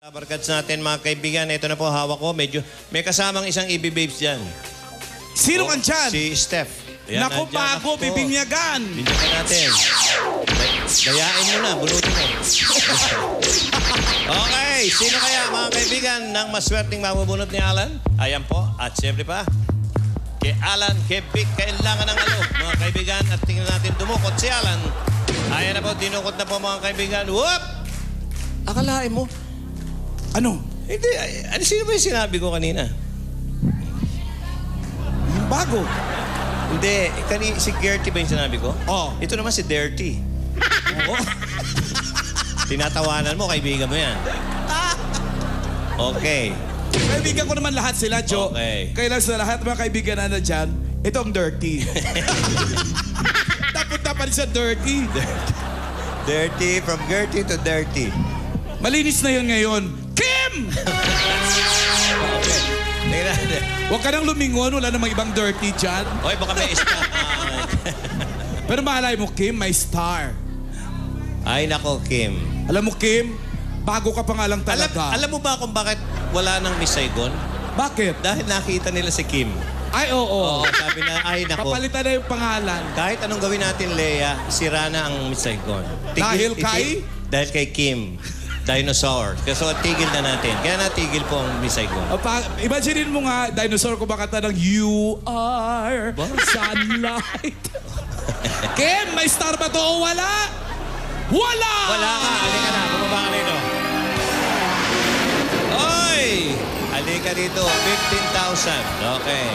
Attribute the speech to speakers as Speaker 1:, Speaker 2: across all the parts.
Speaker 1: Barkads natin mga kaibigan, ito na po hawak ko. Medyo may kasamang isang EB-babes dyan.
Speaker 2: Sino kan dyan?
Speaker 1: Si Steph. Ayan,
Speaker 2: Naku,
Speaker 1: nandyan.
Speaker 2: bago,
Speaker 1: Ako.
Speaker 2: bibinyagan.
Speaker 1: Binyagan natin. Dayain mo na, bunutin mo. Okay, sino kaya mga kaibigan ng maswerteng mabubunot ni Alan? Ayan po, at siyempre pa, kay Alan, kay Vic, kailangan ng alo. Mga kaibigan, at tingnan natin dumukot si Alan. Ayan na po, dinukot na po mga kaibigan. Whoop! Akalain mo,
Speaker 2: Ano?
Speaker 1: hindi, ano sino ba yung sinabi ko kanina?
Speaker 2: Yung bago.
Speaker 1: Hindi, si Gertie ba yung sinabi ko?
Speaker 2: Oo.
Speaker 1: Ito naman si Dirty.
Speaker 2: Oo.
Speaker 1: Tinatawanan mo, kaibigan mo yan. Okay.
Speaker 2: Kaibigan ko naman lahat sila, Joe.
Speaker 1: Okay.
Speaker 2: Kailan sa lahat ng mga kaibigan na dyan, ito ang dirty. Dapat pa rin siya dirty.
Speaker 1: Dirty, from Gertie to Dirty.
Speaker 2: Malinis na yun ngayon. Kim!
Speaker 1: Okay. Tingnan natin.
Speaker 2: Huwag ka nang lumingon, wala namang ibang dirty dyan.
Speaker 1: Oy, baka may star.
Speaker 2: Pero malay mo, Kim, may star.
Speaker 1: Ay, nako, Kim.
Speaker 2: Alam mo, Kim, bago ka pa nga lang talaga.
Speaker 1: Alam mo ba kung bakit wala nang Miss Saigon?
Speaker 2: Bakit?
Speaker 1: Dahil nakita nila si Kim.
Speaker 2: Ay, oo.
Speaker 1: Oo, sabi na, ay, nako.
Speaker 2: Papalitan na yung pangalan.
Speaker 1: Kahit anong gawin natin, Lea, sira na ang Miss Saigon.
Speaker 2: Dahil kay?
Speaker 1: Dahil kay Kim. Dinosaur. So, tigil na natin. Kaya natigil po ang Miss Saigon.
Speaker 2: Imaginein mo nga, dinosaur ko bakata ng You are sunlight. Kim, may star ba to o wala? Wala!
Speaker 1: Wala ka. Halika na. Bumaba ka rito. Oy! Halika dito. 15,000. Okay.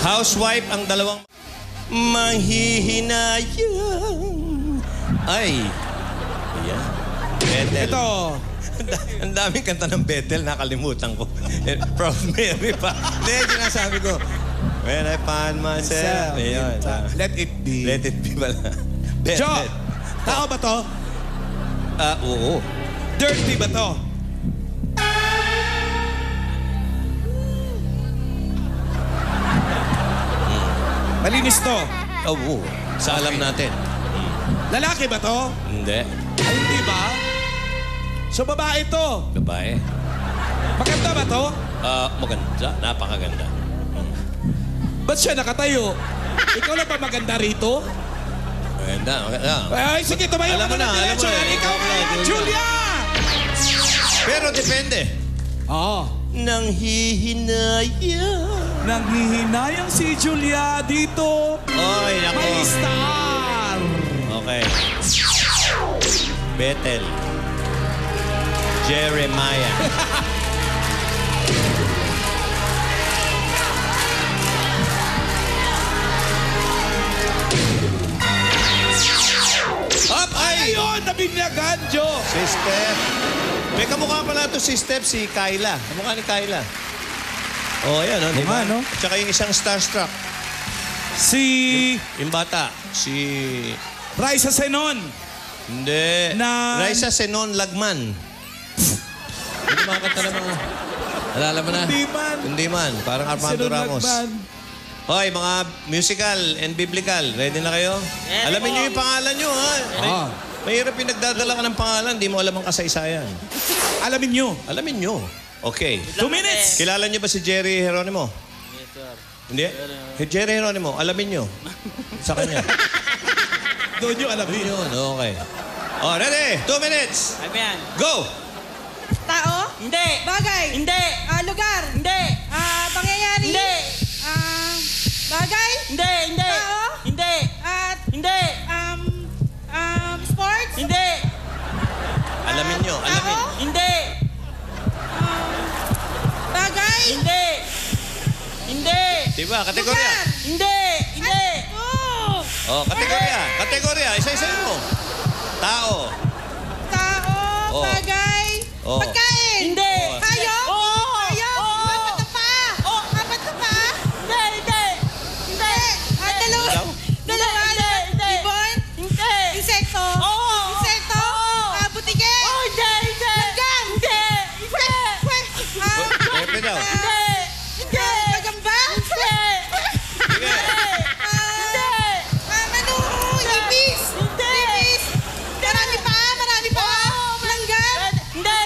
Speaker 1: Housewife ang dalawang manghihinayang. Ay. Ayan. Bethel.
Speaker 2: Ito.
Speaker 1: Ang daming kanta ng Bethel, nakalimutan ko. Proud Mary pa. Hindi, sinasabi ko. When I find myself. Ayun.
Speaker 2: Let it be.
Speaker 1: Let it be pala.
Speaker 2: Joe, tao ba to?
Speaker 1: Oo.
Speaker 2: Dirty ba to? Malinis to.
Speaker 1: Oo. Sa alam natin.
Speaker 2: Lalaki ba to?
Speaker 1: Hindi.
Speaker 2: Ay, hindi ba? So, babae to.
Speaker 1: Babae.
Speaker 2: Maganda ba to?
Speaker 1: Maganda. Napakaganda.
Speaker 2: Ba't siya nakatayo? Ikaw lang ba maganda rito?
Speaker 1: Maganda. Maganda.
Speaker 2: Ay, sige, tumayo
Speaker 1: Alam
Speaker 2: ka
Speaker 1: mo na, alam mo
Speaker 2: diretso.
Speaker 1: na.
Speaker 2: Ikaw
Speaker 1: Ikaw
Speaker 2: na,
Speaker 1: na,
Speaker 2: Julia!
Speaker 1: Pero depende.
Speaker 2: Oo.
Speaker 1: Nang hihinayang.
Speaker 2: Nanghihinayang si Julia dito.
Speaker 1: Oy, nako.
Speaker 2: May star!
Speaker 1: Okay. Bethel. Jeremiah. Up! Ay!
Speaker 2: Ayun, nabinyagan, Joe.
Speaker 1: Si Steph. May kamukha pala ito si Steph, si Kyla. Kamukha ni Kyla. Oh, yan, oh, di ba?
Speaker 2: no?
Speaker 1: Tsaka yung isang starstruck.
Speaker 2: Si
Speaker 1: Yung bata, si...
Speaker 2: Raisa Senon.
Speaker 1: Hindi. Raisa Senon Lagman. Hindi makakanta na mga... Alala mo na?
Speaker 2: Hindi man.
Speaker 1: Hindi man. Parang Armando
Speaker 2: Senon
Speaker 1: Ramos.
Speaker 2: Lagban.
Speaker 1: Hoy, mga musical and biblical. Ready na kayo? Alamin nyo yung pangalan nyo, ha?
Speaker 2: Ah.
Speaker 1: Mahirap yung nagdadala ka ng pangalan, di mo alam ang kasaysayan.
Speaker 2: Alamin nyo.
Speaker 1: Alamin nyo. Okay.
Speaker 2: 2 minutes.
Speaker 1: Kilala nyo ba si Jerry Geronimo?
Speaker 3: Yes, sir.
Speaker 1: Hindi? Jerry Geronimo, alamin nyo. Sa kanya.
Speaker 2: Doon nyo alamin.
Speaker 1: Yun, okay. Oh, ready? 2 minutes.
Speaker 3: Ano yan?
Speaker 1: Go!
Speaker 4: Tao?
Speaker 3: Hindi!
Speaker 4: Bagay?
Speaker 3: Hindi!
Speaker 4: Lugar?
Speaker 3: Hindi!
Speaker 4: Pangyayari?
Speaker 3: Hindi!
Speaker 4: Bagay?
Speaker 3: Hindi! Hindi!
Speaker 4: Tao?
Speaker 3: Hindi!
Speaker 4: At,
Speaker 3: Hindi!
Speaker 4: sports?
Speaker 3: Hindi!
Speaker 1: Alamin nyo, alamin.
Speaker 4: Tao?
Speaker 3: Hindi!
Speaker 4: Bagay?
Speaker 3: Hindi! Hindi!
Speaker 1: Diba? Kategorya.
Speaker 4: Lugar?
Speaker 3: Hindi! Hindi!
Speaker 4: Oh!
Speaker 1: Oh, kategorya. Kategorya. Isa-isa mo. Tao.
Speaker 4: Tao?
Speaker 1: Oh.
Speaker 4: Bagay?
Speaker 1: Oh.
Speaker 4: Pagkain?
Speaker 3: Hindi!
Speaker 4: Hayop?
Speaker 3: Oo!
Speaker 4: Hayop?
Speaker 3: Oo!
Speaker 4: Apat na paa?
Speaker 3: Oh.
Speaker 4: Apat na paa?
Speaker 3: Hindi! Hindi! Hindi!
Speaker 4: Dalawa?
Speaker 1: Ikaw?
Speaker 4: Dalawa?
Speaker 3: Hindi! Hindi!
Speaker 4: Ibon?
Speaker 3: Hindi!
Speaker 4: Insekto?
Speaker 3: Oo.
Speaker 4: Insekto?
Speaker 3: Oo.
Speaker 4: Butike?
Speaker 3: Oh, hindi! Hindi!
Speaker 4: Hanggang?
Speaker 3: Hindi! Hindi!
Speaker 1: Pepe daw.
Speaker 3: Hindi! Hindi!
Speaker 4: Gagamba?
Speaker 3: Hindi!
Speaker 1: Sige.
Speaker 3: Hindi!
Speaker 4: Ano? Ibis?
Speaker 3: Hindi!
Speaker 4: Ibis? Marami pa? Marami pa? Langgan?
Speaker 3: Hindi!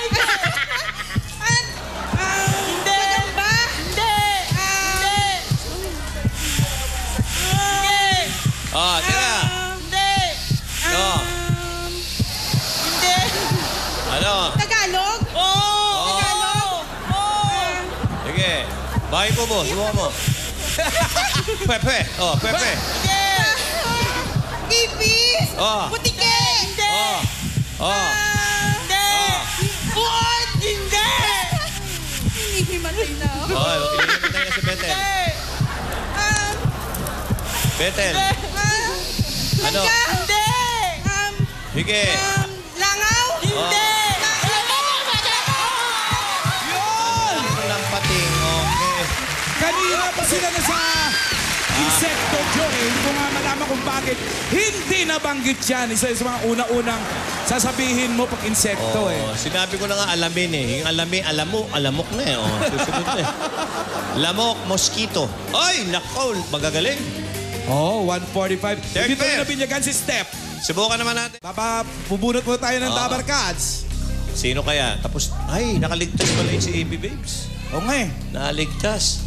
Speaker 1: Ano?
Speaker 4: Tagalog?
Speaker 3: Oh!
Speaker 4: Tagalog?
Speaker 3: Oh!
Speaker 1: Sige. Bahay po mo. Subukan mo. Pepe. Oh, Pepe.
Speaker 3: Hindi!
Speaker 4: Ipis?
Speaker 1: Oh.
Speaker 4: Butike?
Speaker 3: Hindi!
Speaker 1: Oh. Oh.
Speaker 3: Hindi! Buot! Hindi!
Speaker 4: Hinihimatay na ako.
Speaker 1: Oh, ililimit na si Betel.
Speaker 3: Hindi!
Speaker 1: Betel. Ano?
Speaker 3: Hindi!
Speaker 1: Sige.
Speaker 4: Langaw?
Speaker 3: Hindi!
Speaker 2: Yun!
Speaker 1: Lang pating. Okay.
Speaker 2: Kanina pa sila na sa insekto, Joe. Hindi ko nga malaman kung bakit hindi nabanggit yan. Isa sa mga una-unang sasabihin mo pag insekto eh.
Speaker 1: Sinabi ko na nga alamin eh. Yung alamin, alamok na eh. Oh, susunod na eh. Lamok, mosquito. Ay, nako, magagaling.
Speaker 2: Oh, 145.
Speaker 1: Third
Speaker 2: Dito
Speaker 1: pair.
Speaker 2: na binyagan si Steph.
Speaker 1: Subukan naman natin.
Speaker 2: Bubunot mo tayo ng
Speaker 1: Oo.
Speaker 2: Dabar Cats.
Speaker 1: Sino kaya? Tapos, ay, nakaligtas pala yung si AB Babes.
Speaker 2: O nga eh.
Speaker 1: Nakaligtas.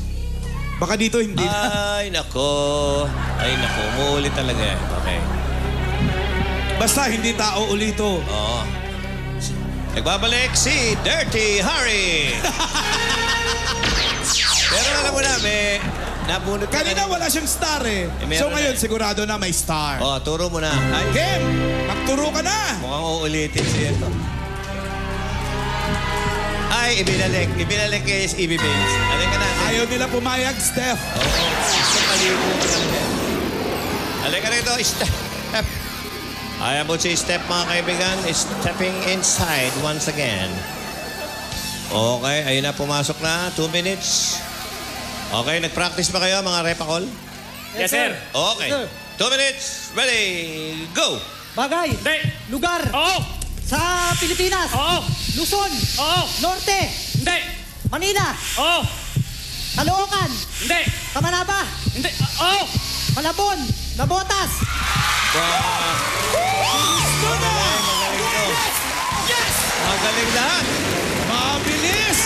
Speaker 2: Baka dito hindi na.
Speaker 1: Ay, nako. Ay, nako. Umuulit talaga yan. Okay.
Speaker 2: Basta hindi tao ulito.
Speaker 1: Oo. Nagbabalik si Dirty Harry. Pero alam mo na, may nabunot ka
Speaker 2: Kanina wala siyang star eh.
Speaker 1: meron
Speaker 2: So
Speaker 1: na
Speaker 2: ngayon
Speaker 1: eh.
Speaker 2: sigurado na may star.
Speaker 1: Oh, turo mo na. Ay,
Speaker 2: Kim, magturo ka na.
Speaker 1: mukhang uulitin siya ito. Ay, ibinalik. Ibinalik kay EB Babes. Halika na.
Speaker 2: Ayaw nila pumayag, Steph.
Speaker 1: Oo. Gusto maligo mo lang yan. Halika rito, Step. Ayan po si Step, mga kaibigan. Stepping inside once again. Okay, ayun na, pumasok na. 2 minutes. Okay, nag-practice ba kayo, mga repakol?
Speaker 3: Yes, sir.
Speaker 1: Okay. 2 minutes. Ready, go!
Speaker 5: Bagay.
Speaker 3: Hindi!
Speaker 5: Lugar.
Speaker 3: Oo!
Speaker 5: Sa Pilipinas.
Speaker 3: Oo!
Speaker 5: Luzon.
Speaker 3: Oo!
Speaker 5: Norte.
Speaker 3: Hindi!
Speaker 5: Manila.
Speaker 3: Oo!
Speaker 5: Caloocan.
Speaker 3: Hindi!
Speaker 5: Kamanaba.
Speaker 3: Hindi! Oo!
Speaker 5: Malabon. Nabotas.
Speaker 1: Magaling to.
Speaker 3: Yes!
Speaker 1: Magaling lahat.
Speaker 2: Mabilis.